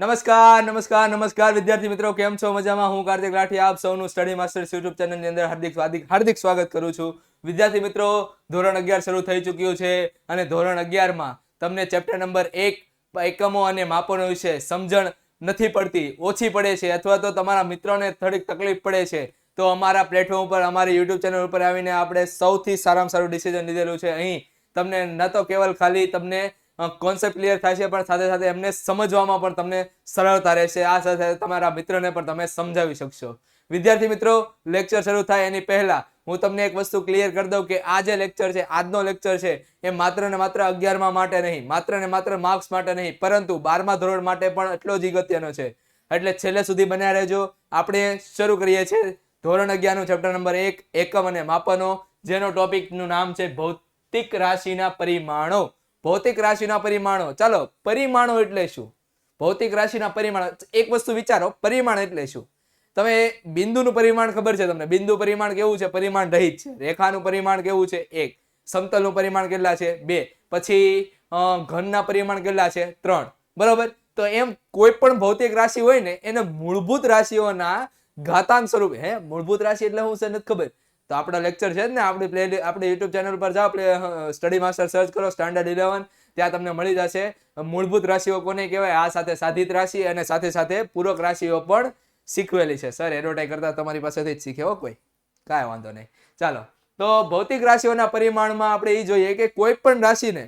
નમસ્કાર નમસ્કાર નમસ્કાર વિદ્યાર્થી મિત્રો, કેમ છો? મજામાં? હું કાર્તિક લાઠી આપ સૌનું સ્ટડી માસ્ટર્સ યુટ્યુબ ચેનલની અંદર હાર્દિક સ્વાગત કરું છું. વિદ્યાર્થી મિત્રો, ધોરણ 11 શરૂ થઈ ચૂક્યું છે અને ધોરણ 11 માં તમને ચેપ્ટર નંબર 1 એકમો અને માપનો વિશે સમજણ નથી પડતી, ઓછી પડે છે અથવા તો તમારા મિત્રોને થોડીક તકલીફ પડે છે, તો અમારા પ્લેટફોર્મ ઉપર, અમારી યુટ્યુબ ચેનલ ઉપર આવીને આપણે સૌથી સારામાં સારું ડિસિઝન લીધેલું છે. અહીં તમને ન તો કેવલ ખાલી તમને કોન્સેપ્ટ ક્લિયર થાય છે, પણ સાથે સાથે એમને સમજવામાં પણ તમને સરળતા રહેશે. આ સાથે તમારા મિત્રને પણ તમે સમજાવી શકશો. વિદ્યાર્થી મિત્રો, લેક્ચર શરૂ થાય એની પહેલા હું તમને એક વસ્તુ ક્લિયર કરી દઉં કે આ જે લેક્ચર છે, આજનો લેક્ચર છે, એ માત્ર ને માત્ર 11મા માટે નહીં, માત્ર ને માત્ર માર્ક્સ માટે નહીં, પરંતુ 12મા ધોરણ માટે પણ એટલો જ અગત્યનો છે. એટલે છેલ્લે સુધી બન્યા રહેજો. આપણે શરૂ કરીએ છીએ ધોરણ 11 નું ચેપ્ટર નંબર 1 એકમ અને માપનો, જેનો ટોપિક નું નામ છે ભૌતિક રાશિના પરિમાણો. ભૌતિક રાશિના પરિમાણો. ચાલો, પરિમાણો એટલે શું? ભૌતિક રાશિના પરિમાણો. એક વસ્તુ વિચારો, પરિમાણ એટલે શું? તમે બિંદુનું પરિમાણ ખબર છે તમને? બિંદુ પરિમાણ કેવું છે? પરિમાણ રહિત છે. રેખાનું પરિમાણ કેવું છે? 1. સમતલનું પરિમાણ કેટલા છે? 2. પછી ઘનના પરિમાણ કેટલા છે? 3. બરોબર? તો એમ કોઈ પણ ભૌતિક રાશિ હોય ને, એને મૂળભૂત રાશિઓના ઘાતાંક સ્વરૂપે, મૂળભૂત રાશિ એટલે શું છે નથી ખબર? તો આપણા લેક્ચર છે જ ને, આપણે યુટ્યુબ ચેનલ પર જાઓ, આપણે સ્ટડી માસ્ટર સર્ચ કરો, સ્ટાન્ડર્ડ 11, ત્યાં તમને મળી જશે મૂળભૂત રાશિઓ કોને કહેવાય. આ સાથે સાધિત રાશિ અને સાથે સાથે પૂરક રાશિઓ પણ શીખવેલી છે. સર એડવર્ટાઈઝ કરતા તમારી પાસેથી જ શીખે હો કોઈ, કાંઈ વાંધો નહીં. ચાલો, તો ભૌતિક રાશિઓના પરિમાણમાં આપણે એ જોઈએ કે કોઈ પણ રાશિને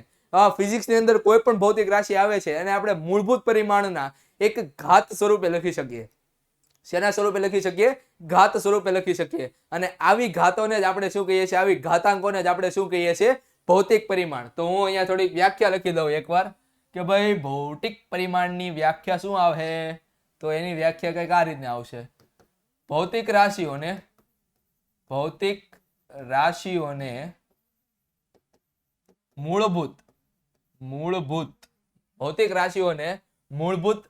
ફિઝિક્સની અંદર કોઈ પણ ભૌતિક રાશિ આવે છે અને આપણે મૂળભૂત પરિમાણના એક ઘાત સ્વરૂપે લખી શકીએ. શેના સ્વરૂપે લખી શકીએ? ઘાત સ્વરૂપે લખી શકીએ. અને આવી ઘાતોને જ આપણે શું કહીએ છીએ? આવી ઘાતાંકોને જ આપણે શું કહીએ છીએ? ભૌતિક પરિમાણ. તો હું અહીંયા થોડીક વ્યાખ્યા લખી દઉં એકવાર કે ભાઈ ભૌતિક પરિમાણની વ્યાખ્યા શું આવે? તો એની વ્યાખ્યા કંઈક આ રીતના આવશે. ભૌતિક રાશિઓને મૂળભૂત ભૌતિક રાશિઓને મૂળભૂત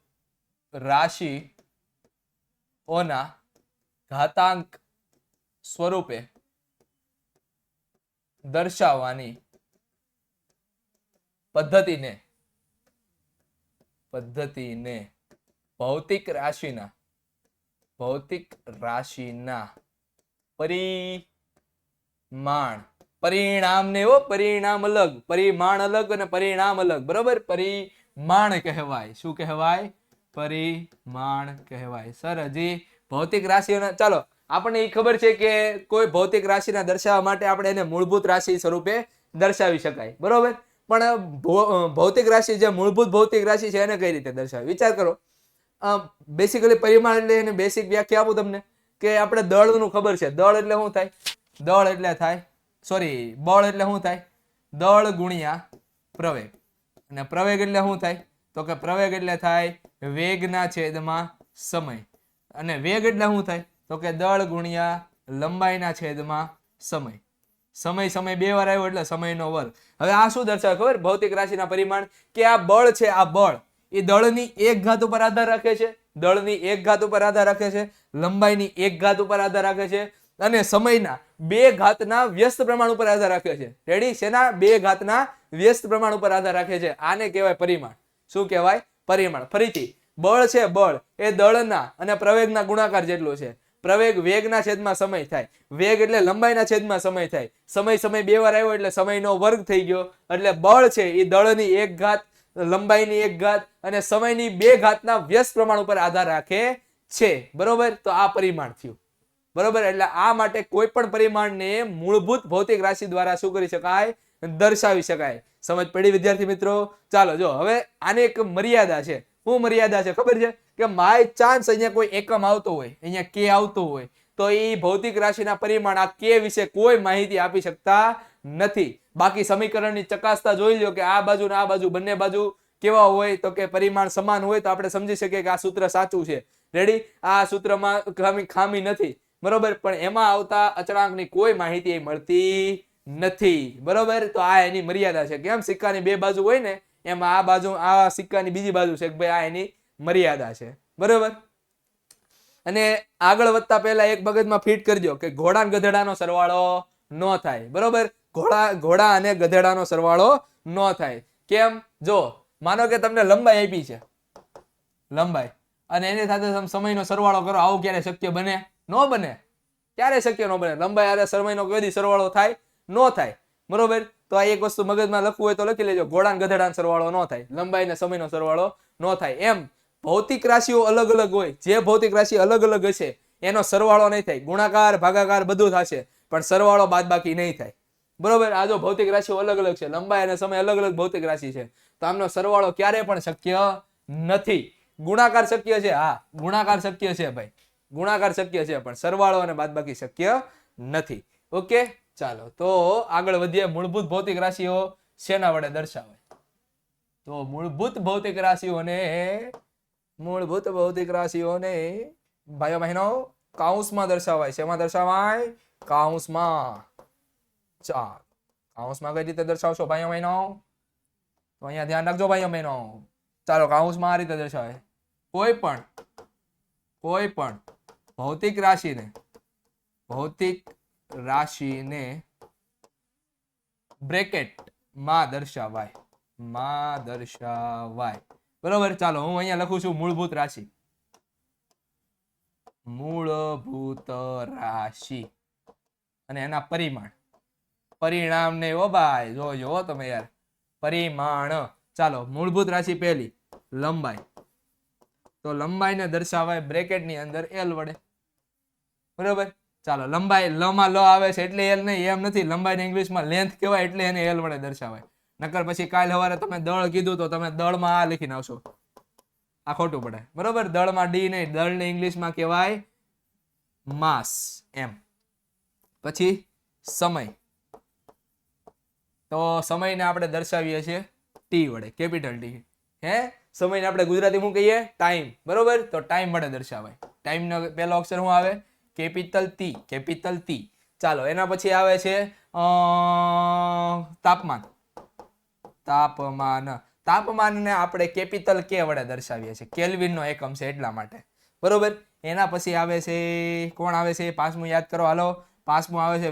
રાશિઓના ઘાતાંક સ્વરૂપે દર્શાવવાની પદ્ધતિને ભૌતિક રાશિના પરિણામને પરિણામ અલગ, પરિમાણ અલગ અને પરિણામ અલગ. બરોબર? પરિમાણ કહેવાય. શું કહેવાય? પરિમાણ કહેવાય. સર હજી ભૌતિક રાશિઓના, ચાલો, આપણને એ ખબર છે કે કોઈ ભૌતિક રાશિના દર્શાવવા માટે આપણે એને મૂળભૂત રાશિ સ્વરૂપે દર્શાવી શકાય. બરોબર? પણ ભૌતિક રાશિ, જે મૂળભૂત ભૌતિક રાશિ છે, એને કઈ રીતે દર્શાવે? વિચાર કરો. બેસિકલી પરિમાણ એટલે એને બેસિક વ્યાખ્યા આપું તમને કે આપણે દળનું ખબર છે. દળ એટલે શું થાય? બળ એટલે શું થાય? દળ ગુણ્યા પ્રવેગ. અને પ્રવેગ એટલે શું થાય? તો કે પ્રવેગ એટલે થાય વેગના છેદમાં સમય. અને વેગ એટલે શું થાય? તો કે દળ ગુણ્યા લંબાઈના છેદમાં સમય. સમય બે વાર આવ્યો એટલે સમયનો વર્ગ. હવે આ શું દર્શાવે ખબર? ભૌતિક રાશિના પરિમાણ કે આ બળ છે, આ બળ એ દળની એક ઘાત ઉપર આધાર રાખે છે, દળની એક ઘાત ઉપર આધાર રાખે છે, લંબાઈની એક ઘાત ઉપર આધાર રાખે છે, અને સમયના 2 ઘાતના વ્યસ્ત પ્રમાણ ઉપર આધાર રાખે છે. રેડી? શેના? 2 ઘાતના વ્યસ્ત પ્રમાણ ઉપર આધાર રાખે છે. આને કહેવાય પરિમાણ. શું કહેવાય? પરિમાણ. ફરીથી, બળ છે, બળ એ દળના અને પ્રવેગના ગુણાકાર જેટલું છે. પ્રવેગ વેગના છેદમાં સમય થાય, વેગ એટલે લંબાઈના છેદમાં સમય થાય, સમય બે વાર આવ્યો એટલે સમયનો વર્ગ થઈ ગયો. એટલે બળ છે એ દળની એક ઘાત, લંબાઈની એક ઘાત અને સમયની 2 ઘાતના વ્યસ્ત પ્રમાણ ઉપર આધાર રાખે છે. બરોબર? તો આ પરિમાણ થયું. બરોબર? એટલે આ માટે કોઈ પણ પરિમાણને મૂળભૂત ભૌતિક રાશિ દ્વારા શું કરી શકાય? દર્શાવી શકાય. સમજ પડી વિદ્યાર્થી મિત્રો? ચાલો, જો હવે આની એક મર્યાદા છે. શું મર્યાદા છે ખબર છે? કે બાય ચાન્સ અહીંયા કોઈ એકમ આવતો હોય, અહીંયા કે આવતો હોય, તો એ ભૌતિક રાશિના પરિમાણ આ કે વિશે કોઈ માહિતી આપી શકતા નથી. બાકી સમીકરણની ચકાસતા જોઈ લો કે આ બાજુ ને આ બાજુ બંને બાજુ કેવા હોય, તો કે પરિમાણ સમાન હોય તો આપણે સમજી શકીએ કે આ સૂત્ર સાચું છે. રેડી? આ સૂત્રમાં ખામી નથી. બરોબર? પણ એમાં આવતા અચળાંકની કોઈ માહિતી મળતી નથી. બરોબર? તો આ એની મર્યાદા છે. કેમ? સિક્કાની 2 બાજુ હોય ને, એમાં આ બાજુ, આ સિક્કાની બીજી બાજુ છે કે ભાઈ આ એની મર્યાદા છે. બરોબર? અને આગળ વધતા પહેલા એક મગજમાં ફિટ કરજો કે ઘોડા અને ગધેડાનો સરવાળો ન થાય. બરોબર? ઘોડા અને ગધેડાનો સરવાળો ન થાય. કેમ? જો માનો કે તમને લંબાઈ આપી છે, લંબાઈ, અને એની સાથે તમે સમયનો સરવાળો કરો, આવું ક્યારે શક્ય બને? ન બને. ક્યારે શક્ય ન બને? લંબાઈ અને સમયનો કદી સરવાળો થાય? ન થાય. બરોબર. તો આ એક વસ્તુ મગજમાં લખવું હોય તો લખી લેજો, ઘોડા ગધેડાનો સરવાળો ન થાય, લંબાઈ અને સમયનો સરવાળો ન થાય. એમ ભૌતિક રાશિઓ અલગ અલગ હોય, જે ભૌતિક રાશિ અલગ અલગ હશે એનો સરવાળો નહીં થાય, ગુણાકાર ભાગાકાર બધું થશે, પણ સરવાળો બાદબાકી નહીં થાય. બરોબર. આ જો ભૌતિક રાશિઓ અલગ અલગ છે, લંબાઈ અને સમય અલગ અલગ ભૌતિક રાશિ છે, તો આમનો સરવાળો ક્યારે પણ શક્ય નથી. ગુણાકાર શક્ય છે, હા ગુણાકાર શક્ય છે ભાઈ, ગુણાકાર શક્ય છે, પણ સરવાળો અને બાદબાકી શક્ય નથી. ઓકે, ચાલો તો આગળ વધીએ. મૂળભૂત ભૌતિક રાશિઓ શેના વડે દર્શાવાય? તો મૂળભૂત ભૌતિક રાશિઓને ભાઈઓ બહેનો કાઉન્સમાં દર્શાવાય. શેમાં દર્શાવાય? કાઉન્સમાં. ચાલો, કાઉન્સમાં કઈ રીતે દર્શાવશો ભાઈઓ બહેનો? તો અહીંયા ધ્યાન રાખજો ભાઈઓ બહેનો. ચાલો, કાઉન્સમાં આ રીતે દર્શાવાય. કોઈ પણ ભૌતિક રાશિને બ્રેકેટમાં દર્શાવાય. બરોબર. ચાલો, હું અહીંયા લખું છું મૂળભૂત રાશિ અને એના પરિણામ ને ઓ ભાઈ જોજો તમે યાર, પરિમાણ. ચાલો, મૂળભૂત રાશિ પહેલી લંબાઈ, તો લંબાઈને દર્શાવાય બ્રેકેટની અંદર એલ વડે. બરોબર. ચાલો, લંબાઈ લમાં લ આવે છે એટલે એલ નહીં, એમ નથી. લંબાઈને ઇંગ્લિશમાં લેન્થ કહેવાય એટલે એને એલ વડે દર્શાવાય. નકર પછી કાલ સવારે તમે દળ કીધું તો તમે દળમાં આ લખીને આવશો, આ ખોટું પડે. બરોબર. દળમાં ડી નહીં, દળને ઇંગ્લિશમાં કહેવાય માસ. એમ. પછી સમય, તો સમયને આપણે દર્શાવીએ છીએ ટી વડે, કેપિટલ ટી. સમયને આપણે ગુજરાતીમાં શું કહીએ? ટાઈમ. બરોબર. તો ટાઈમ વડે દર્શાવાય. ટાઈમનો પહેલો અક્ષર શું આવે? Capital T. ચાલો, એના પછી આવે છે તાપમાનને આપણે કેપિટલ કે વડે દર્શાવીએ છીએ, કેલ્વિનનો એકમ છે એટલા માટે. બરોબર. એના પછી આવે છે, કોણ આવે છે? પાંચમું યાદ કરો, હાલો. પાંચમું આવે છે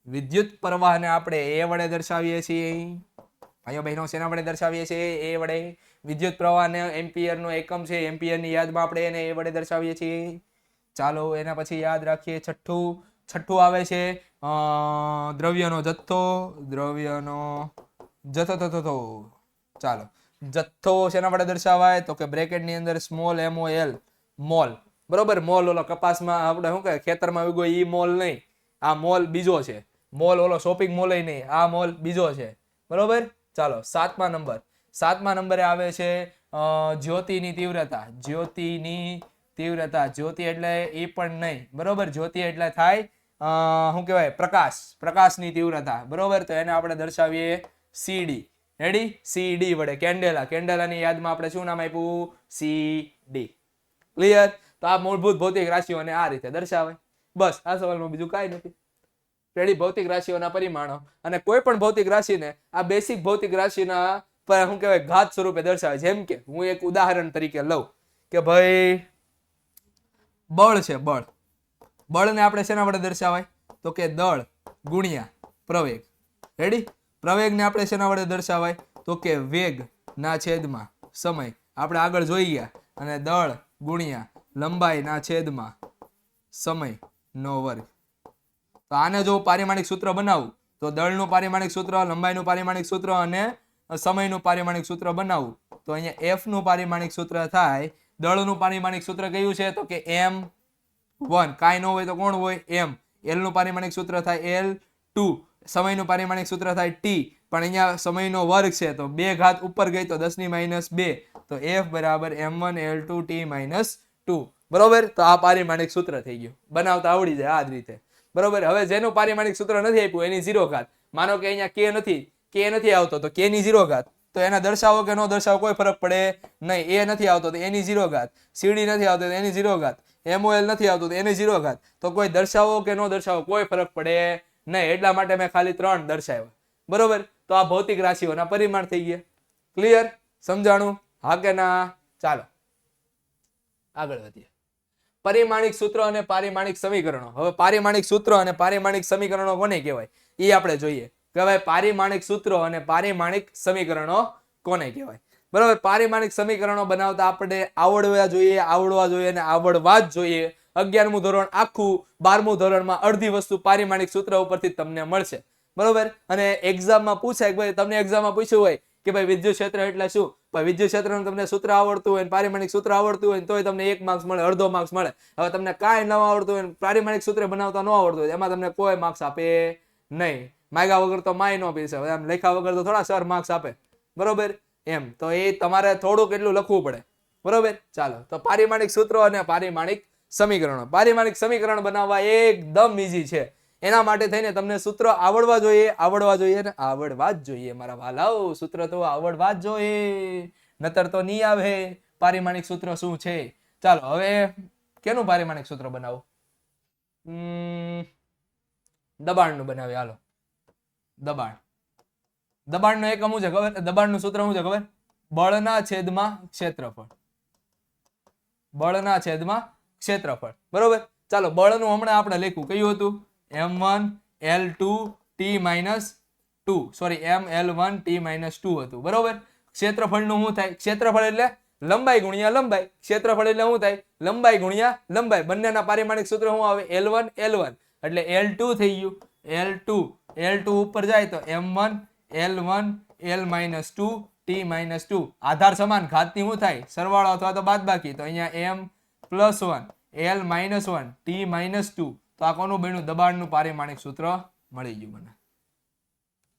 વિદ્યુત પ્રવાહને આપણે એ વડે દર્શાવીએ છીએ. ભાઈઓ બહેનો શેના વડે દર્શાવીએ છીએ? એ વડે. વિદ્યુત પ્રવાહને એમ્પિયરનો એકમ છે, એમ્પિયરની યાદમાં આપણે એને એ વડે દર્શાવીએ છીએ. ચાલો, એના પછી યાદ રાખીએ છઠ્ઠું આવે છે દ્રવ્યનો જથ્થો. ચાલો, જથ્થો શેના વડે દર્શાવાય? તો કે બ્રેકેટની અંદર સ્મોલ MOL, મોલ. બરોબર. મોલ ઓલો કપાસમાં આપણે શું કહે ખેતરમાં ઉગો ઈ મોલ નહીં, આ મોલ બીજો છે. મોલ ઓલો શોપિંગ મોલ નહીં, આ મોલ બીજો છે. બરોબર. ચાલો, સાતમા નંબરે આવે છે જ્યોતિની તીવ્રતા. જ્યોતિ એટલે એ પણ નહીં. બરોબર. જ્યોતિ એટલે થાય શું કહેવાય? પ્રકાશની તીવ્રતા. બરોબર. તો એને આપણે દર્શાવીએ CD. રેડી? CD વડે. કેન્ડેલાની યાદમાં આપણે શું નામ આપ્યું? CD. ક્લિયર? તો આ મૂળભૂત ભૌતિક રાશિઓને આ રીતે દર્શાવાય. બસ, આ સવાલમાં બીજું કાંઈ નથી. રેડી? ભૌતિક રાશિઓના પરિમાણો, અને કોઈ પણ ભૌતિક રાશિને આ બેસિક ભૌતિક રાશિના શું કહેવાય ઘાત સ્વરૂપે દર્શાવે. જેમ કે હું એક ઉદાહરણ તરીકે લઉં કે ભાઈ બળ છે. બળને આપણે શેના વડે દર્શાવાય? તો કે દળ ગુણ્યા પ્રવેગ. રેડી? પ્રવેગને આપણે શેના વડે દર્શાવાય? તો કે વેગ ના છેદમાં સમય. આપણે આગળ જોઈ ગયા. અને દળ ગુણ્યા લંબાઈ ના છેદમાં સમયનો વર્ગ. તો આને જો પારિમાણિક સૂત્ર બનાવું તો દળનું પારિમાણિક સૂત્ર, લંબાઈનું પારિમાણિક સૂત્ર અને સમયનું પારિમાણિક સૂત્ર બનાવું તો અહીંયા F નું પારિમાણિક સૂત્ર થાય. દળનું પારિમાણિક સૂત્ર કયું છે? તો કે M1. કાંઈ ન હોય તો કોણ હોય? M. L નું પારિમાણિક સૂત્ર થાય L2. સમયનું પારિમાણિક સૂત્ર થાય T. પણ અહીંયા સમયનો વર્ગ છે તો 2 ઘાત ઉપર ગઈ તો 10⁻2. તો F બરાબર M1 L2 T - 2. બરોબર. તો આ પારિમાણિક સૂત્ર થઈ ગયું. બનાવતા આવડી જાય આ જ રીતે. બરોબર. હવે જેનું પારિમાણિક સૂત્ર નથી આપ્યું એની 0 ઘાત. માનો કે અહીંયા K નથી આવતો તો K ની 0 ઘાત. તો એને દર્શાવો કે ન દર્શાવો કોઈ ફરક પડે નહીં. A નથી આવતો તો એની 0 ઘાત. CD નથી આવતો તો એની 0 ઘાત. MOL નથી આવતું તો એની 0 ઘાત. તો કોઈ દર્શાવો કે ન દર્શાવો કોઈ ફરક પડે નહીં. એટલા માટે મેં ખાલી 3 દર્શાવ્યા. બરોબર. તો આ ભૌતિક રાશિઓના પરિમાણ થઈ ગયા. ક્લિયર? સમજાણું? હા કે ના? ચાલો આગળ વધીએ. પરિમાણિક સૂત્ર અને પારિમાણિક સમીકરણો. હવે પારિમાણિક સૂત્ર અને પારિમાણિક સમીકરણો કોને કહેવાય એ આપણે જોઈએ. કહેવાય પારિમાણિક સૂત્રો અને પારિમાણિક સમીકરણો કોને કહેવાય? બરાબર. પારિમાણિક સમીકરણો બનાવતા આપણે આવડવા જોઈએ અને આવડવા જ જોઈએ. 11મું ધોરણ આખું, 12મું ધોરણમાં અડધી વસ્તુ પારિમાણિક સૂત્ર ઉપરથી તમને મળશે. બરોબર. અને એક્ઝામમાં પૂછાય કે ભાઈ, તમને એક્ઝામમાં પૂછ્યું હોય કે ભાઈ વિદ્યુત ક્ષેત્ર એટલે શું, ભાઈ વિદ્યુત ક્ષેત્રનું તમને સૂત્ર આવડતું હોય, પારિમાણિક સૂત્ર આવડતું હોય તોય તમને 1 માર્ક્સ મળે, અડધો માર્ક્સ મળે. હવે તમને કાંઈ ન આવડતું હોય, પારિમાણિક સૂત્ર બનાવતા ન આવડતું હોય, એમાં તમને કોઈ માર્ક્સ આપે નહીં. માગ્યા વગર તો માય નો પીસે, એમ લખ્યા વગર તો થોડા સર માર્ક્સ આપે. બરોબર. એમ તો એ તમારે થોડુંક એટલું લખવું પડે. બરોબર. ચાલો, તો પારિમાણિક સૂત્રો અને પારિમાણિક સમીકરણો. પારિમાણિક સમીકરણ બનાવવા એકદમ ઈઝી છે. એના માટે થઈને તમને સૂત્ર આવડવા જોઈએ અને આવડવા જ જોઈએ મારા વાલાઓ. સૂત્ર તો આવડવા જ જોઈએ, નતર તો નહીં આવે. પારિમાણિક સૂત્ર શું છે? ચાલો, હવે કેનું પારિમાણિક સૂત્ર બનાવો? દબાણનું બનાવીએ. હાલો, દબાણનો એકમ શું છે ખબર? દબાણનું સૂત્ર શું છે ખબર? બળના છેદમાં ક્ષેત્રફળ. બળના છેદમાં ક્ષેત્રફળ. બરોબર. ચાલો, બળનું હમણાં આપણે લખ્યું કયું હતું? M1 L2 T-2, sorry ML1 T-2 હતું. બરોબર. ક્ષેત્રફળનું શું થાય? ક્ષેત્રફળ એટલે લંબાઈ ગુણ્યા લંબાઈ. ક્ષેત્રફળ એટલે શું થાય? લંબાઈ ગુણ્યા લંબાઈ. બંનેના પારિમાણિક સૂત્ર શું આવે? L1 એટલે L2 થઈ ગયું. L2 ઉપર જાય તો M1 L1 L-2 T-2. આધાર સમાન, ઘાતની શું થાય? સરવાળો અથવા તો બાદબાકી. તો અહીંયા M+1 L-1 T-2. તો આ કોનું બન્યું? દબાણનું પારિમાણિક સૂત્ર મળી ગયું મને.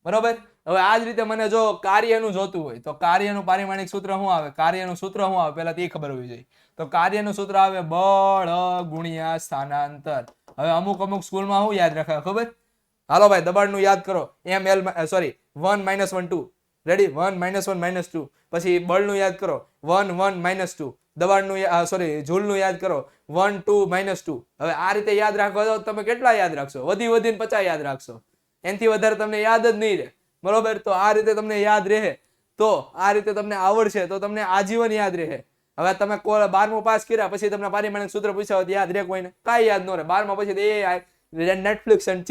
બરોબર. હવે આ જ રીતે મને જો કાર્યનું જોતું હોય તો કાર્યનું પારિમાણિક સૂત્ર શું આવે? કાર્યનું સૂત્ર શું આવે પહેલા તે ખબર હોવી જોઈએ. તો કાર્યનું સૂત્ર આવે બળ ગુણ્યા સ્થાનાંતર. હવે અમુક સ્કૂલમાં શું યાદ રાખાય ખબર? હાલો ભાઈ, દબાણનું યાદ કરો. ML 1 - 1 2. રેડી? 1 - 1 - 2. પછી બળનું યાદ કરો. 1 1 - 2. દબાણનું જૂલનું યાદ કરો. 1 2 - 2. હવે આ રીતે યાદ રાખો તો તમે કેટલા યાદ રાખશો? વધીને 50 યાદ રાખશો. એનાથી વધારે તમને યાદ જ નહીં રહે. બરોબર. તો આ રીતે તમને યાદ રહે, તો આ રીતે તમને આવડશે તો તમને આજીવન યાદ રહે. હવે તમે 12મું પાસ કર્યા પછી તમને પારિમાણિક સૂત્ર પૂછ્યા હોય યાદ રહે કોઈને? કાંઈ યાદ ન રહે. 12મા પછી નેટફ્લિક્સ અને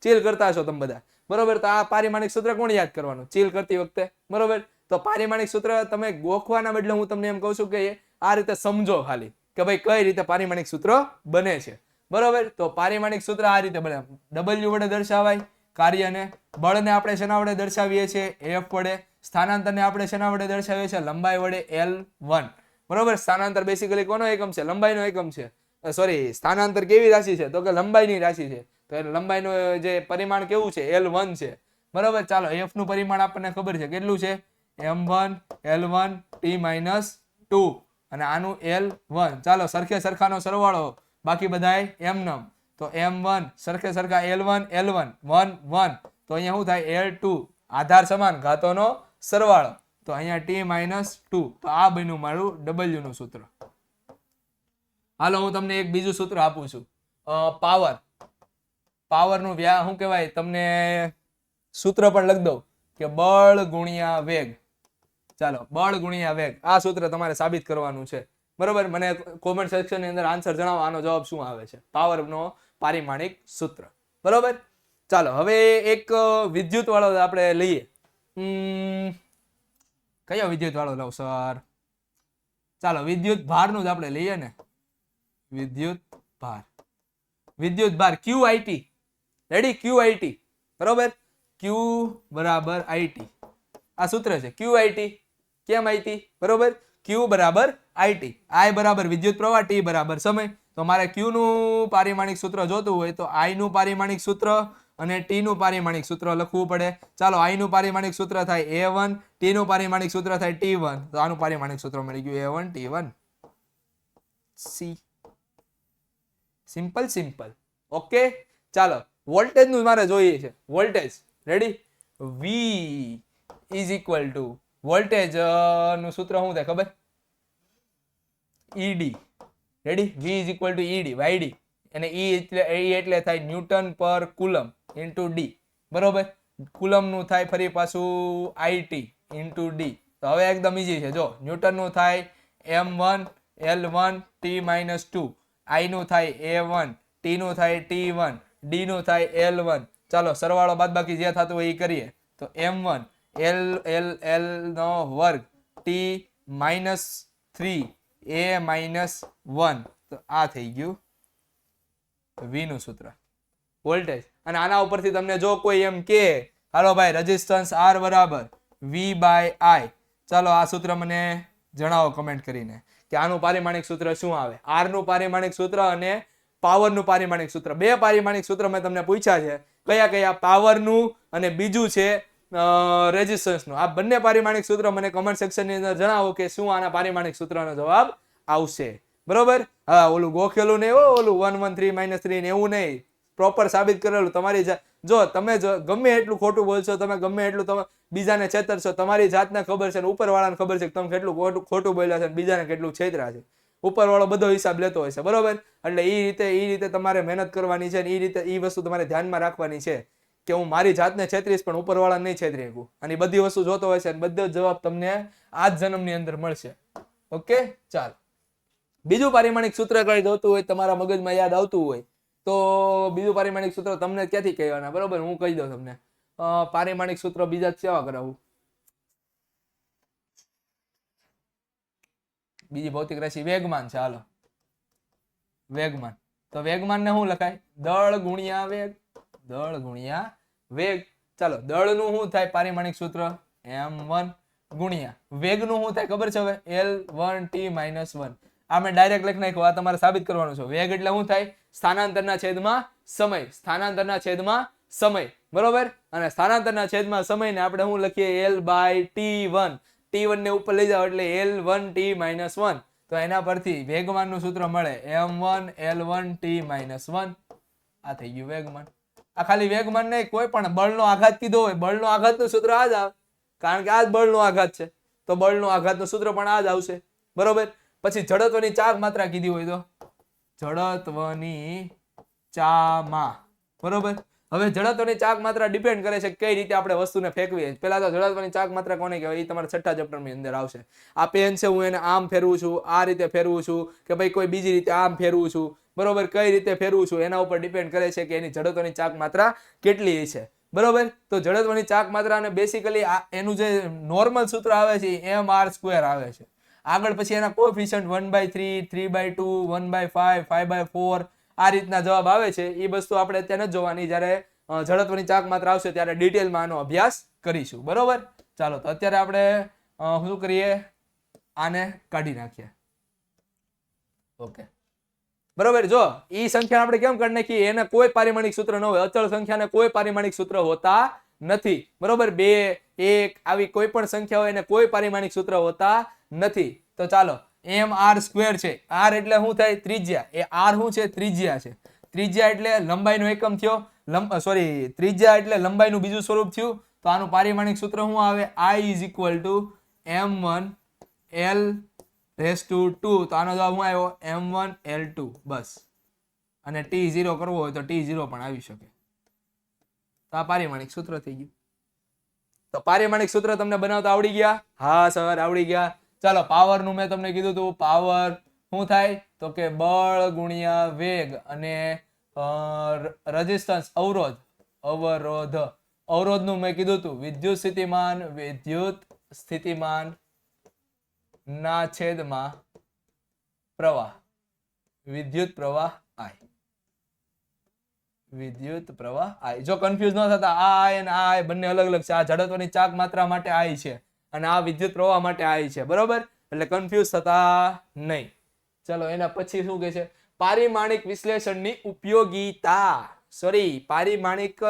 ચીલ કરતા હશો તમે બધા. બરોબર. તો આ પારિમાણિક સૂત્ર કોણ યાદ કરવાનું ચીલ કરતી વખતે? બરોબર. તો પારિમાણિક સૂત્ર તમે ગોખવાના બદલે હું તમને એમ કહું છું કે આ રીતે સમજો ખાલી કે ભાઈ કઈ રીતે પારિમાણિક સૂત્ર બને છે. બરોબર. તો પારિમાણિક સૂત્ર આ રીતે બને. W વડે દર્શાવાય કાર્યને. બળને આપણે શેના વડે દર્શાવીએ છીએ? F વડે. સ્થાનાંતરને આપણે શેના વડે દર્શાવીએ છીએ? લંબાઈ વડે L1. બરોબર. સ્થાનાંતર બેસિકલી કોનો એકમ છે? લંબાઈનો એકમ છે. સ્થાનાંતર કેવી રાશિ છે? તો કે લંબાઈની રાશિ છે. તો એ લંબાઈનું જે પરિમાણ કેવું છે? L1 છે. બરોબર. ચાલો, F નું પરિમાણ આપણને ખબર છે કેટલું છે? M1 L1 T-2 અને આનું L1. ચાલો, સરખાનો સરવાળો, બાકી બધાય એમનેમ. તો M1 સરખા L1 1 1. તો અહીંયા શું થાય? L2. આધાર સમાન, ઘાતોનો સરવાળો. તો અહીંયા T-2. તો આ બન્યું મારું W નું સૂત્ર. હાલો, હું તમને એક બીજું સૂત્ર આપું છું. પાવરનું શું કહેવાય? તમને સૂત્ર પણ લખી દઉં કે બળ ગુણ્યા વેગ. ચાલો, બળ ગુણ્યા વેગ. આ સૂત્ર તમારે સાબિત કરવાનું છે. બરોબર. મને કોમેન્ટ સેક્શન ની અંદર આન્સર જણાવો, આનો જવાબ શું આવે છે? પાવરનો પારિમાણિક સૂત્ર. બરોબર. ચાલો, હવે એક વિદ્યુત વાળો આપણે લઈએ. કયો વિદ્યુત વાળો લઉં સર? ચાલો, વિદ્યુત ભારનું જ આપણે લઈએ ને. વિદ્યુત ભાર QIT. રેડી? QIT. બરોબર. Q બરાબર IT. આ સૂત્ર છે QIT. કેમ IT? બરોબર. Q બરાબર IT. I બરાબર વિદ્યુત પ્રવાહ, T બરાબર સમય. તો મારે Q નું પારિમાણિક સૂત્ર જોતું હોય તો I નું પારિમાણિક સૂત્ર અને T નું પારિમાણિક સૂત્ર લખવું પડે. ચાલો, I નું પારિમાણિક સૂત્ર થાય A1, T નું પારિમાણિક સૂત્ર થાય T1. તો આનું પારિમાણિક સૂત્ર મળી ગયું A1 T1. C. Simple. Okay. ચાલો, વોલ્ટેજ નું મારે જોઈએ છે. Voltage. Ready? V is equal to voltage નું સૂત્ર શું થાય ખબર? ED. Ready? V is equal to ED, YD. અને E એટલે થાય ન્યૂટન પર કુલમ ઇન્ટુ D. બરોબર. કુલમ નું થાય ફરી પાછું IT ઇન્ટુ D. તો હવે એકદમ ઈઝી છે. જો, ન્યૂટન નું થાય M1 L1 T-2. I નું થાય A1, T નું થાય T1, D નું થાય L1. ચાલો, સરવાળો બાદબાકી જે થતું હોય એ કરીએ. તો M1 L નો વર્ગ t માઇનસ 3 a માઇનસ 1, તો આ થઈ ગયું v નું સૂત્ર વોલ્ટેજ. અને આના ઉપરથી તમને જો કોઈ એમ કે હાલો ભાઈ રેઝિસ્ટન્સ R બરાબર V/I, ચાલો આ સૂત્ર મને જણાવો કમેન્ટ કરીને કે આનું પારિમાણિક સૂત્ર શું આવે. R નું પારિમાણિક સૂત્ર અને પાવર નું પારિમાણિક સૂત્ર, બે પારિમાણિક સૂત્ર મેં તમને પૂછ્યા છે. કયા કયા? પાવર નું અને બીજું છે રેઝિસ્ટન્સ નું. આ બંને પારિમાણિક સૂત્ર મને કમેન્ટ સેક્શન ની અંદર જણાવો કે શું આના પારિમાણિક સૂત્રનો જવાબ આવશે. બરોબર. હા, ઓલું ગોખેલું નહીં, ઓલું 1 1 3 -3 ને એવું નહીં, પ્રોપર સાબિત કરેલું. તમારી જો તમે ગમે એટલું ખોટું બોલશો, તમે ગમે એટલું તમે બીજાને છેતરશો, તમારી જાતને ખબર છે ને ઉપરવાળાને ખબર છે કે તમે કેટલું ખોટું બોલ્યા છે, બીજાને કેટલું છેતરા છે. ઉપરવાળો બધો હિસાબ લેતો હોય છે. બરોબર. એટલે એ રીતે તમારે મહેનત કરવાની છે, એ વસ્તુ તમારે ધ્યાનમાં રાખવાની છે કે હું મારી જાતને છેતરીશ પણ ઉપરવાળાને નહીં છેતરી શકું. અને બધી વસ્તુ જોતો હોય છે અને બધો જવાબ તમને આ જ જન્મની અંદર મળશે. ઓકે, ચાલો. બીજું પારિમાણિક સૂત્ર કઈ જોતું હોય, તમારા મગજમાં યાદ આવતું હોય તો બીજું પારિમાણિક સૂત્ર તમને ક્યાંથી કહેવાના? બરોબર, હું કહી દઉં તમને. પારિમાણિક સૂત્ર બીજા કેવા કરાવું? બીજી ભૌતિક રાશિ વેગમાન છે. હાલો, વેગમાન. તો વેગમાન ને શું લખાય? દળ ગુણ્યા વેગ, દળ ગુણ્યા વેગ. ચાલો, દળ નું શું થાય પારિમાણિક સૂત્ર? m1 ગુણ્યા વેગ નું શું થાય ખબર છે હવે? L1t - 1. આ મેં ડાયરેક્ટ લખી નાખ્યું, આ તમારે સાબિત કરવાનું છે. વેગ એટલે શું થાય? સ્થાનાંતરના છેદમાં સમય, સ્થાનાંતરના છેદમાં સમય. બરોબર. અને સ્થાનાંતરના છેદમાં સમય ને આપણે શું લખીએ? L/t1. t1 ને ઉપર લઈ જાઓ એટલે L1t - 1. તો એના પરથી વેગમાન નું સૂત્ર મળે m1 L1t - 1. આ થઈ ગયું વેગમાન. આ ખાલી વેગમાન નહીં, કોઈ પણ બળનો આઘાત કીધો હોય, બળનો આઘાતનું સૂત્ર આ જ આવે, કારણ કે આ જ બળનો આઘાત છે. તો બળનો આઘાતનું સૂત્ર પણ આ જ આવશે. બરોબર. પછી જડત્વની ચાક માત્રા કીધી હોય તો જડત્વની ચામાં. બરોબર. હવે જડત્વની ચાક માત્રા ડિપેન્ડ કરે છે કઈ રીતે આપણે વસ્તુને ફેંકવીએ. પહેલા તો જડત્વની ચાક માત્રા કોને કહેવાય એ તમારા છઠ્ઠા ચેપ્ટરની અંદર આવશે. આ પેન છે, હું એને આમ ફેરવું છું, આ રીતે ફેરવું છું, કે ભાઈ કોઈ બીજી રીતે આમ ફેરવું છું. બરોબર. કઈ રીતે ફેરવું છું એના ઉપર ડિપેન્ડ કરે છે કે એની જડત્વની ચાક માત્રા કેટલી છે. બરોબર. તો જડત્વની ચાક માત્રા અને બેસિકલી એનું જે નોર્મલ સૂત્ર આવે છે mr² આવે છે. આગળ પછી એના કોએફિશિયન્ટ 1/3, 3/2, 1/5, 5/4 આ રીતના જવાબ આવે છે. એ વસ્તુ આપણે અત્યારે નથી જોવાની, જ્યારે જડત્વની ચાક માત્રા આવશે ત્યારે ડિટેલમાં આનો અભ્યાસ કરીશું. બરોબર. ચાલો, તો અત્યારે આપણે શું કરીએ? આને કાઢી નાખીએ. ઓકે, બરોબર. જો ઈ સંખ્યા આપણે કેમ કરી નાખી? એને કોઈ પારિમાણિક સૂત્ર ન હોય. અચળ સંખ્યાને કોઈ પારિમાણિક સૂત્ર હોતા નથી. બરોબર. 2, 1 આવી કોઈ પણ સંખ્યા હોય એને કોઈ પારિમાણિક સૂત્ર હોતા નથી. તો ચાલો, mr² છે. r એટલે શું થાય? ત્રિજ્યા. એ r શું છે? ત્રિજ્યા છે. ત્રિજ્યા એટલે લંબાઈનો એકમ થયો. ત્રિજ્યા એટલે લંબાઈનું બીજું સ્વરૂપ થયું. તો આનું પારિમાણિક સૂત્ર શું આવે? I = m1 L/2. તો આનો જવાબ શું આવ્યો? m1 L2. બસ. અને t0 કરવો હોય તો t0 પણ આવી શકે. તો આ પારિમાણિક સૂત્ર થઈ ગયું. તો પારિમાણિક સૂત્ર તમને બનાવતા આવડી ગયા? હા સર, આવડી ગયા. ચાલો, પાવર નું મેં તમને કીધું હતું. પાવર શું થાય? તો કે બળ ગુણ્યા વેગ અને રેઝિસ્ટન્સ અવરોધ નું મેં કીધું હતું વિદ્યુત સ્થિતિમાન ના છેદમાં પ્રવાહ, વિદ્યુત પ્રવાહ I. જો કન્ફ્યુઝ ન થતા, આ I અને આ I બંને અલગ અલગ છે. આ જડત્વની ચાક માત્રા માટે I છે અને આ વિદ્યુત પ્રવાહ માટે I છે. બરોબર. એટલે કન્ફ્યુઝ થતા નહીં. ચલો, એના પછી શું કહે છે? પારિમાણિક વિશ્લેષણની ઉપયોગિતા. પારિમાણિક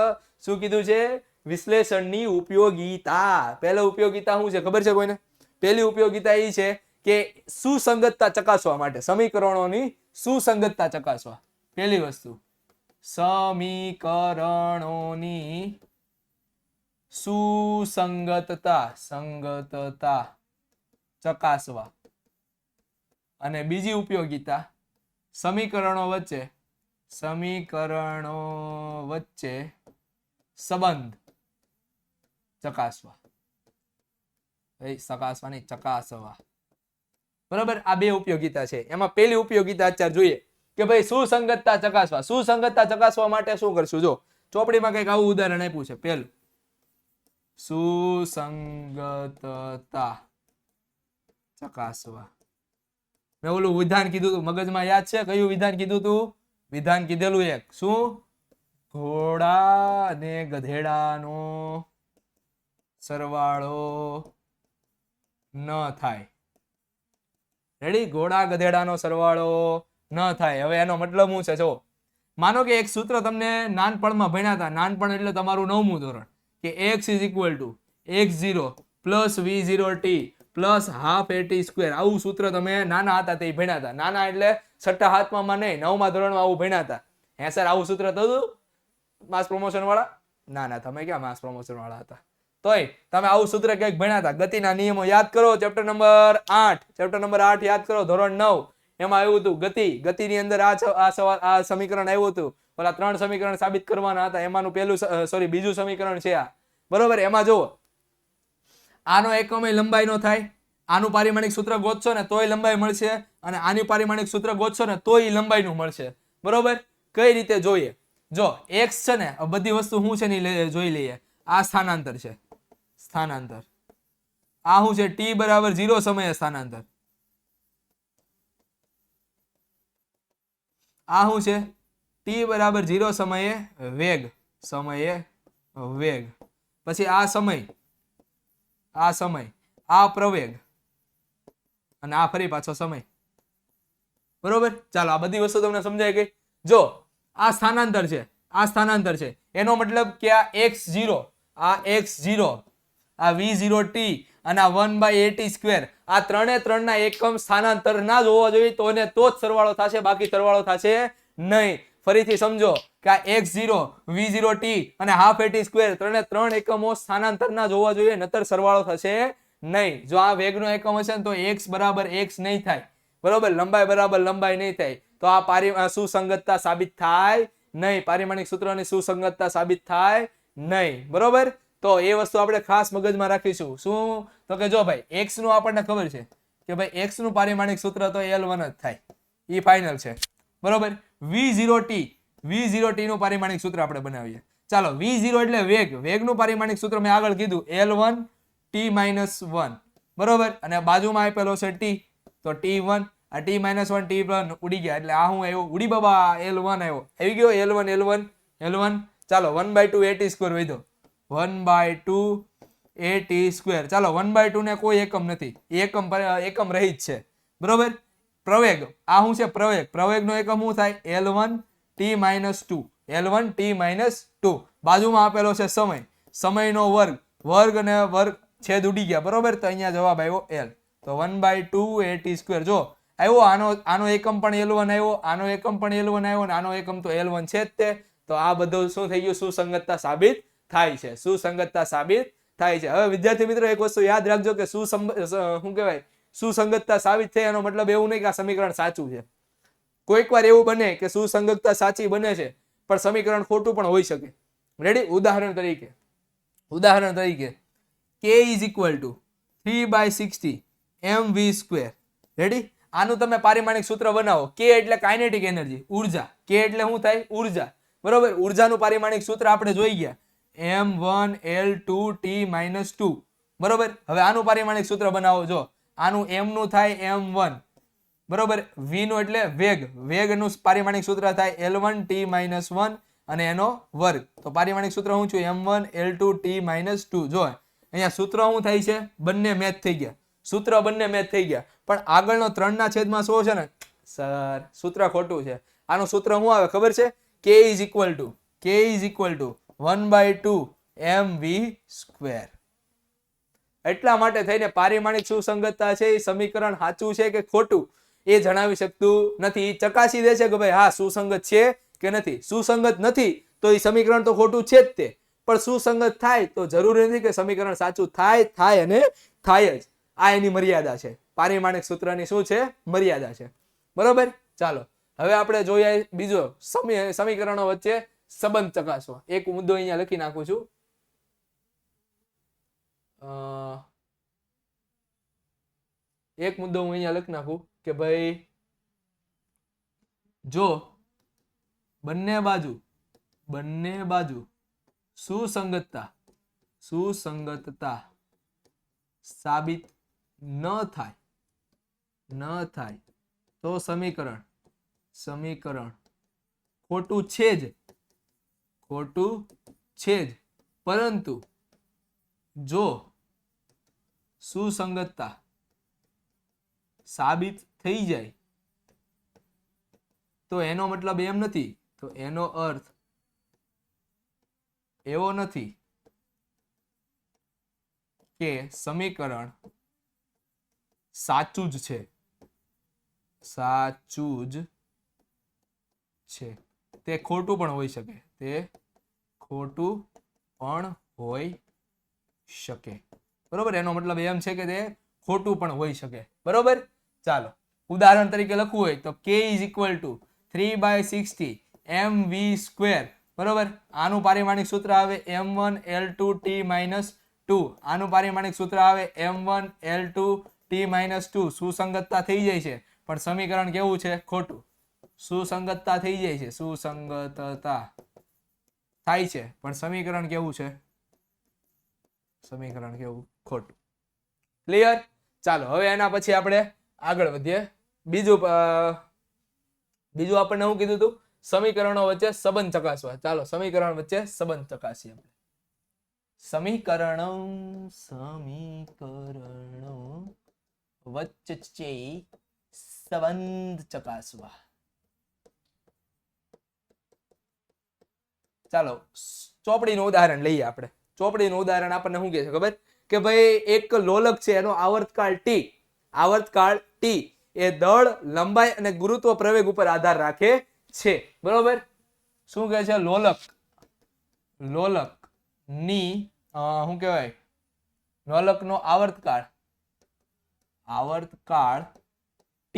શું કીધું છે? વિશ્લેષણની ઉપયોગિતા. પહેલો ઉપયોગિતા શું છે ખબર છે કોઈને? પહેલી ઉપયોગિતા એ છે કે સુસંગતતા ચકાસવા માટે, સમીકરણોની સુસંગતતા ચકાસવા. પહેલી વસ્તુ, સમીકરણોની સુસંગતતા ચકાસવા. અને બીજી ઉપયોગિતા, સમીકરણો વચ્ચે સંબંધ ચકાસવા. ચકાસવા. બરાબર. આ બે ઉપયોગિતા છે. એમાં પહેલી ઉપયોગિતા અત્યારે જોઈએ કે ભાઈ સુસંગતતા ચકાસવા. સુસંગતતા ચકાસવા માટે શું કરશું? જો ચોપડીમાં કંઈક આવું ઉદાહરણ આપ્યું છે. પહેલું, સુસંગતતા ચકાસવા. મેં ઓલું વિધાન કીધું તું, મગજમાં યાદ છે? કયું વિધાન કીધું તું? વિધાન કીધેલું એક, શું? ઘોડા અને ગધેડાનો સરવાળો ન થાય. રેડી? ઘોડા ગધેડાનો સરવાળો ન થાય. હવે એનો મતલબ શું છે? જો માનો કે એક સૂત્ર તમને નાનપણમાં ભણ્યા હતા, નાનપણ એટલે તમારું 9મું ધોરણ, કે x is equal to x0 plus v0t plus half at square. આવું સૂત્ર તમે નાના હતા તે ભણ્યા હતા. નાના એટલે છઠ્ઠા હાથમાં નહીં, 9મા ધોરણમાં આવું ભણ્યા હતા. હે સર, આવું સૂત્ર થતું માસ પ્રમોશન વાળા? ના ના, તમે ક્યાં માસ પ્રમોશન વાળા હતા? તોય તમે આવું સૂત્ર ક્યાંક ભણ્યા હતા. ગતિના નિયમો યાદ કરો, ચેપ્ટર નંબર 8 યાદ કરો, ધોરણ 9. એમાં આવ્યું હતું ગતિ. ગતિની અંદર આ સમીકરણ આવ્યું હતું. ઓલા 3 સમીકરણ સાબિત કરવાના હતા. એમાંનું બીજું સમીકરણ છે આ. બરોબર? એમાં જુઓ, આનો એકમય લંબાઈ નો થાય. આનું પારિમાણિક સૂત્ર ગોતશો ને તોય લંબાઈ મળશે, અને આની પારિમાણિક સૂત્ર ગોતશો ને તોય લંબાઈનું મળશે. બરોબર? કઈ રીતે જોઈએ? જો x છે ને, બધી વસ્તુ શું છે ને જોઈ લઈએ. આ સ્થાનાંતર છે, સ્થાનાંતર. આ શું છે? t બરાબર 0 સમયે સ્થાનાંતર. આ શું છે? t બરાબર 0 સમયે વેગ, વેગ. પછી આ સમય, આ પ્રવેગ, અને આ ફરી પાછો સમય. બરોબર? ચાલો, આ બધી વસ્તુ તમને સમજાય ગઈ. જો આ સ્થાનાંતર છે, એનો મતલબ કે આ x0, આ v0t અને આ 1/at સ્ક્વેર, આ ત્રણના એકમ સ્થાનાંતર ના જ હોવા જોઈએ, તો જ સરવાળો થશે, બાકી સરવાળો થશે નહીં. ફરીથી સમજો કે આ x0, v0t અને હાફ at સ્ક્વેર ત્રણ એકમો સ્થાનાંતરના જ હોવા જોઈએ, નતર સરવાળો થશે નહીં. જો આ વેગનો એકમ હશે ને તો x બરાબર x નહીં થાય. બરોબર? લંબાઈ બરાબર લંબાઈ નહીં થાય. તો આ સુસંગતતા સાબિત થાય નહીં. પારિમાણિક સૂત્રની સુસંગતતા સાબિત થાય નહીં. બરોબર? તો એ વસ્તુ આપણે ખાસ મગજમાં રાખીશું. શું? તો કે જો ભાઈ x નું આપણને ખબર છે કે ભાઈ x નું પારિમાણિક સૂત્ર તો L1 જ થાય. એ ફાઇનલ છે. બરોબર? v0t નું પારિમાણિક સૂત્ર આપણે બનાવીએ. ચાલો, v0 એટલે વેગનું પારિમાણિક સૂત્ર મેં આગળ કીધું, L1 t-1. બરોબર? અને બાજુમાં આપેલો છે t, તો t1. આ t-1 t1 ઉડી ગયા, એટલે આ હું આવ્યો? ઉડી બાબા, L1 આવ્યો. આવી ગયો L1. ચાલો, 1/2 at સ્ક્વેર વધ્યો, 1/2 at સ્ક્વેર. ચાલો, 1/2 ને કોઈ એકમ નથી, એકમ રહિત છે. બરોબર? પ્રવેગ, આ શું છે? પ્રવેગનો એકમ શું થાય? L1 t-2, L1 t-2. બાજુમાં આપેલો છે સમયનો વર્ગ અને વર્ગ છેદ ઉડી ગયા. બરોબર? તો અહીંયા જવાબ આવ્યો L. તો 1/2 at સ્ક્વેર. જો આવ્યો, આનો એકમ પણ L1 આવ્યો, આનો એકમ પણ L1 આવ્યો, અને આનો એકમ તો L1 છે જ તે. તો આ બધું શું થઈ ગયું? સુસંગતતા સાબિત થાય છે. સુસંગતતા સાબિત થાય છે. હવે વિદ્યાર્થી મિત્રો, એક વસ્તુ યાદ રાખજો કે શું કહેવાય, સુસંગતતા સાબિત થઈ એનો મતલબ એવું નહીં કે આ સમીકરણ સાચું છે. કોઈક વાર એવું બને કે સુસંગતતા સાચી બને છે પણ સમીકરણ ખોટું પણ હોઈ શકે. રેડી? ઉદાહરણ તરીકે k is equal to 3/60 mv square. Ready? આનું તમે પારિમાણિક સૂત્ર બનાવો. k એટલે કાઇનેટિક એનર્જી, ઉર્જા. k એટલે શું થાય? ઉર્જા. બરોબર? ઉર્જાનું પારિમાણિક સૂત્ર આપણે જોઈ ગયા, m1l2t-2. બરોબર? હવે આનું પારિમાણિક સૂત્ર બનાવો. જો આનું m નું થાય m1. બરોબર? v નું એટલે વેગનું પારિમાણિક સૂત્ર થાય L1 t-1 અને એનો વર્ગ. તો પારિમાણિક સૂત્ર શું છે? m1 l2 t-2. જો અહીંયા સૂત્ર શું થાય છે? બંને મેચ થઈ ગયા. પણ આગળનો 3 ના છેદમાં 100 છે ને સર, સૂત્ર ખોટું છે. આનું સૂત્ર શું આવે ખબર છે? k is equal to 1/2 mv square. એટલા માટે થઈને પારિમાણિક સુસંગતતા છે, એ સમીકરણ સાચું છે કે ખોટું એ જણાવી શકતું નથી. ચકાસી દે છે કે ભાઈ હા સુસંગત છે કે નથી. સુસંગત નથી તો એ સમીકરણ તો ખોટું છે જ તે, પણ સુસંગત થાય તો જરૂરી નથી કે સમીકરણ સાચું થાય અને થાય જ. આ એની મર્યાદા છે. પારિમાણિક સૂત્રની શું છે? મર્યાદા છે. બરોબર? ચાલો, હવે આપણે જોઈએ બીજો સમીકરણો વચ્ચે સંબંધ ચકાસવો. એક મુદ્દો અહીંયા લખી નાખું છું. એક મુદ્દો હું અહીંયા લખી નાખું કે ભાઈ જો બંને બાજુ સુસંગતતા સુસંગતતા સાબિત ન થાય તો સમીકરણ ખોટું છે જ પરંતુ જો સુસંગતતા સાબિત થઈ જાય તો એનો મતલબ એમ નથી, તો એનો અર્થ એવો નથી કે સમીકરણ સાચું જ છે, તે ખોટું પણ હોઈ શકે, બરોબર. એનો મતલબ એમ છે કે તે ખોટું પણ હોઈ શકે, બરોબર. ચાલો ઉદાહરણ તરીકે લખવું હોય તો k is equal to 3/60 mv², બરોબર. આનું પારિમાણિક સૂત્ર આવે m1l2t - 2. આનું પારિમાણિક સૂત્ર આવે m1l2t - 2. સુસંગતતા થઈ જાય છે પણ સમીકરણ કેવું છે? ખોટું. સુસંગતતા થઈ જાય છે, સુસંગતતા થાય છે પણ સમીકરણ કેવું છે? સમીકરણ કેવું? ખોટું. ક્લિયર? ચાલો હવે એના પછી આપણે આગળ વધીએ. બીજું આપણને શું કીધું હતું? સમીકરણો વચ્ચે સંબંધ ચકાસવા. ચાલો સમીકરણ વચ્ચે સંબંધ ચકાસીએ. સમીકરણો વચ્ચે સંબંધ ચકાસવા. ચાલો ચોપડીનું ઉદાહરણ લઈએ આપણે. ચોપડીનું ઉદાહરણ આપણને શું કહે છે ખબર? કે ભાઈ એક લોલક છે, એનો આવર્તકાળ t એ દળ, લંબાઈ અને ગુરુત્વ પ્રવેગ ઉપર આધાર રાખે છે, બરોબર. શું કહે છે? લોલક ની શું કહેવાય? લોલકનો આવર્તકાળ t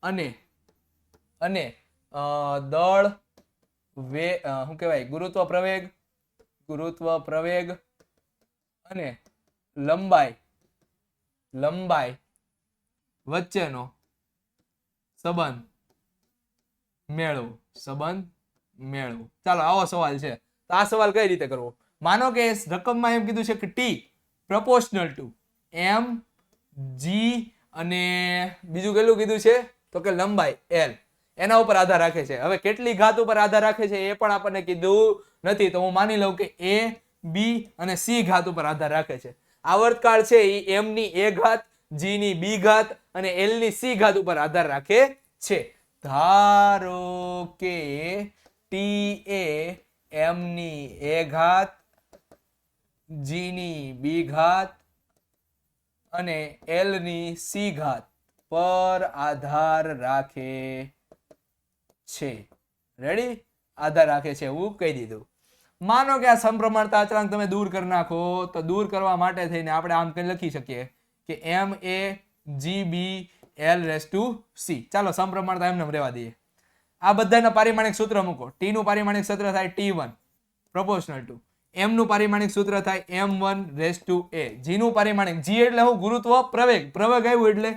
અને દળ, શું કહેવાય? ગુરુત્વ પ્રવેગ અને લંબાઈ વચ્ચેનો સંબંધ મેળવો. ચાલો આવો સવાલ છે. તો આ સવાલ કઈ રીતે કરવો? માનો કે રકમમાં એમ કીધું છે કે t proportional to m g અને બીજું કેટલું કીધું છે? તો કે લંબાઈ l. એના ઉપર આધાર રાખે છે. હવે કેટલી ઘાત ઉપર આધાર રાખે છે એ પણ આપણને કીધું નથી, તો હું માની લઉં કે a, b અને c ઘાત ઉપર આધાર રાખે છે. આવર્તકાળ છે એ m ની a ઘાત, g ની b ઘાત અને l ની c ઘાત ઉપર આધાર રાખે છે. ધારો કે t એ m ની a ઘાત, g ની b ઘાત અને l ની c ઘાત પર આધાર રાખે છે. રેડી? આધાર રાખે છે એવું કહી દીધું. માનો કે આ સમપ્રમાણતા અચળાંક તમે દૂર કરી નાખો, તો દૂર કરવા માટે થઈને આપણે આમ કઈ લખી શકીએ કે m a g b l raise to c. ચાલો સમપ્રમાણતા એમને રહેવા દઈએ. આ બધાના પારિમાણિક સૂત્ર મૂકો. t નું પારિમાણિક સૂત્ર થાય t1 proportional to, m નું પારિમાણિક સૂત્ર થાય m1 rays two a, g નું પારિમાણિક, g એટલે હું? ગુરુત્વ પ્રવેગ આવ્યું એટલે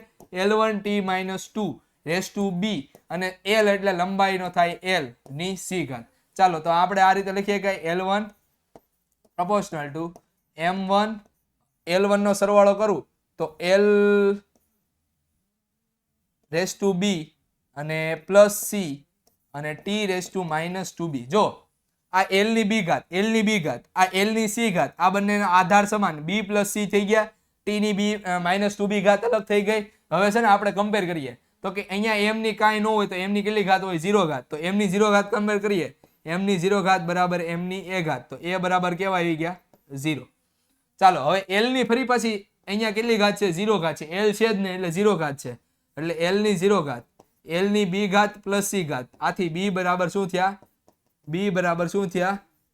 l1t - 2 રેઝ ટુ b અને l એટલે લંબાઈનો થાય l ની c ઘાત. ચાલો તો આપણે આ રીતે લખીએ કે l1 proportional to m1, l1 નો સરવાળો કરું તો l રેઝ ટુ b અને પ્લસ c અને t રેઝ ટુ -2b. જો આ l ની b ઘાત, આ l ની c ઘાત, આ બંનેનો આધાર સમાન b પ્લસ c થઈ ગયા. t ની b -2b ઘાત અલગ થઈ ગઈ. હવે છે ને આપણે કમ્પેર કરીએ તો કે અહીંયા m ની કાંઈ ન હોય તો m ની કેટલી ઘાત હોય? 0 ઘાત. તો m ની 0 ઘાત કમ્પેર કરીએ, m ની 0 ઘાત બરાબર m ની a ઘાત, તો a બરાબર કેવા આવી ગયા? 0. ચાલો હવે l ની ફરી પાછી અહીંયા કેટલી ઘાત છે? 0 ઘાત છે. l છે જ ને એટલે 0 ઘાત છે, એટલે l ની 0 ઘાત, l ની b ઘાત પ્લસ c ઘાત. આથી b બરાબર શું થયા?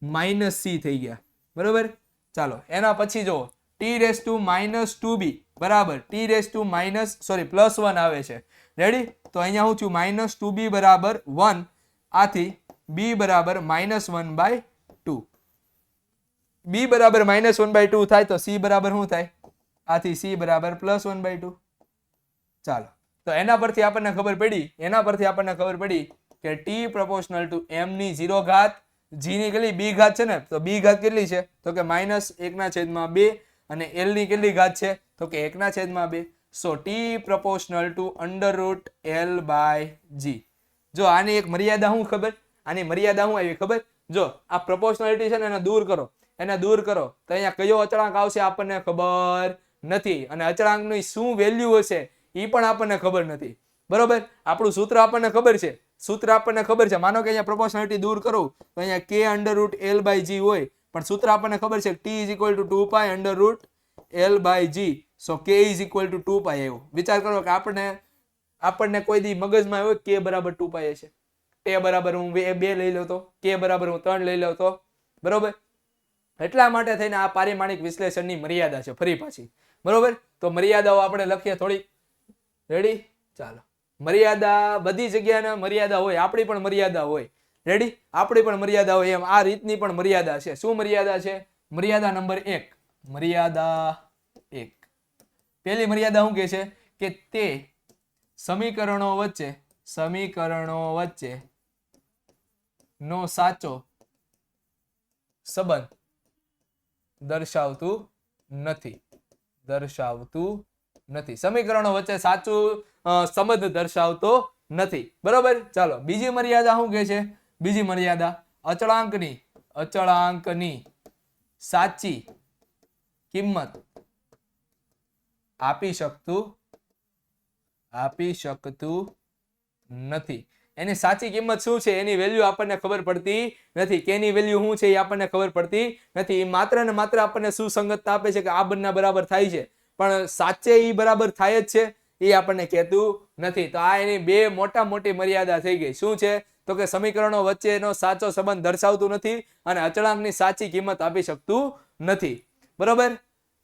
-c થઈ ગયા, બરોબર. ચાલો એના પછી જો t રેઝ ટુ -2b બરાબર +1 આવે છે. રેડી? તો અહીંયા શું થયું? -2b બરાબર 1. આથી b બરાબર -1/2. b બરાબર -1/2 થાય તો c બરાબર શું થાય? આથી c બરાબર +1/2. ચાલો તો એના પરથી આપણને ખબર પડી કે t proportional to m ની 0 ઘાત, g ની કેટલી b ઘાત છે ને, તો b ઘાત કેટલી છે તો કે -1/2 અને l ની કેટલી ઘાત છે તો કે 1/2. સો t proportional to √l/g. જો આની એક મર્યાદા શું ખબર, આની મર્યાદા શું આવી ખબર, જો આ પ્રોપોર્શનાલિટી છે ને એને દૂર કરો તો અહીંયા કયો અચળાંક આવશે આપણને ખબર નથી, અને અચળાંકની શું વેલ્યુ હશે એ પણ આપણને ખબર નથી. બરોબર, આપણું સૂત્ર આપણને ખબર છે, માનો કે અહીંયા પ્રોપોર્શનાલિટી દૂર કરું તો અહીંયા k√l/g હોય, પણ સૂત્ર આપણને ખબર છે t = 2π√l/g. સો k = 2π આવ્યો. વિચાર કરો કે આપણને કોઈ દી મગજમાં આવ્યો k બરાબર 2π હશે, k બરાબર હું 2 લઈ લઉં તો, k બરાબર હું 3 લઈ લઉં તો. બરોબર, એટલા માટે થઈને આ પારિમાણિક વિશ્લેષણની મર્યાદા છે ફરી પાછી. બરોબર, તો મર્યાદાઓ આપણે લખીએ થોડી. રેડી, ચાલો. મર્યાદા બધી જગ્યાના મર્યાદા હોય, આપણી પણ મર્યાદા હોય. રેડી, આપણી પણ મર્યાદા હોય, એમ આ રીતની પણ મર્યાદા છે. શું મર્યાદા છે? મર્યાદા નંબર 1. મર્યાદા 1. પહેલી મર્યાદા શું કહે છે કે તે સમીકરણો વચ્ચે નો સાચો સંબંધ દર્શાવતું નથી. સમીકરણો વચ્ચે સાચું સંબંધ દર્શાવતો નથી. બરોબર, ચાલો બીજી મર્યાદા શું કહે છે? બીજી મર્યાદા અચળાંકની સાચી કિંમત આપી શકતું નથી. એની સાચી કિંમત શું છે એની વેલ્યુ આપણને ખબર પડતી નથી, કે એની વેલ્યુ શું છે એ આપણને ખબર પડતી નથી. એ માત્ર ને માત્ર આપણને સુસંગતતા આપે છે કે આ બંને બરાબર થાય છે, પણ સાચે એ બરાબર થાય જ છે એ આપણને કહેતું નથી. તો આ એની બે મોટી મર્યાદા થઈ ગઈ. શું છે તો કે સમીકરણો વચ્ચેનો સાચો સંબંધ દર્શાવતું નથી અને અચળાંકની સાચી કિંમત આપી શકતું નથી. બરોબર,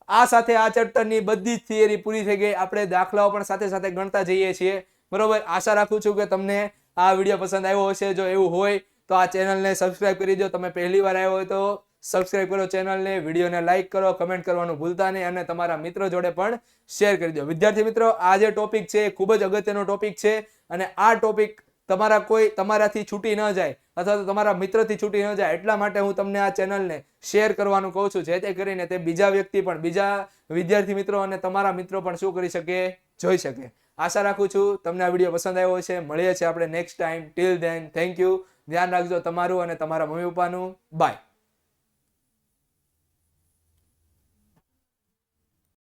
આ સાથે આ ચેપ્ટરની બધી જ થિયરી પૂરી થઈ ગઈ. આપણે દાખલાઓ પણ સાથે સાથે ગણતા જઈએ છીએ. બરોબર, આશા રાખું છું કે તમને આ વિડીયો પસંદ આવ્યો હશે. જો એવું હોય તો આ ચેનલને સબસ્ક્રાઇબ કરી દો. તમે પહેલી વાર આવ્યો હોય તો સબસ્ક્રાઇબ કરો ચેનલને, વિડીયોને લાઈક કરો, કમેન્ટ કરવાનું ભૂલતા નહીં અને તમારા મિત્રો જોડે પણ શેર કરી દો. વિદ્યાર્થી મિત્રો, આ જે ટોપિક છે એ ખૂબ જ અગત્યનો ટોપિક છે અને આ ટોપિક તમારાથી છૂટી ન જાય અથવા તો તમારા મિત્રથી છૂટી ન જાય એટલા માટે હું તમને આ ચેનલને શેર કરવાનું કહું છું, જેથી કરીને તે બીજા વિદ્યાર્થી મિત્રો અને તમારા મિત્રો પણ શું કરી શકે, જોઈ શકે. આશા રાખું છું તમને આ વિડીયો પસંદ આવ્યો હશે. મળીએ છીએ આપણે next time. Till then, thank you. ધ્યાન રાખજો તમારું અને તમારા મમ્મી પપ્પાનું. બાય.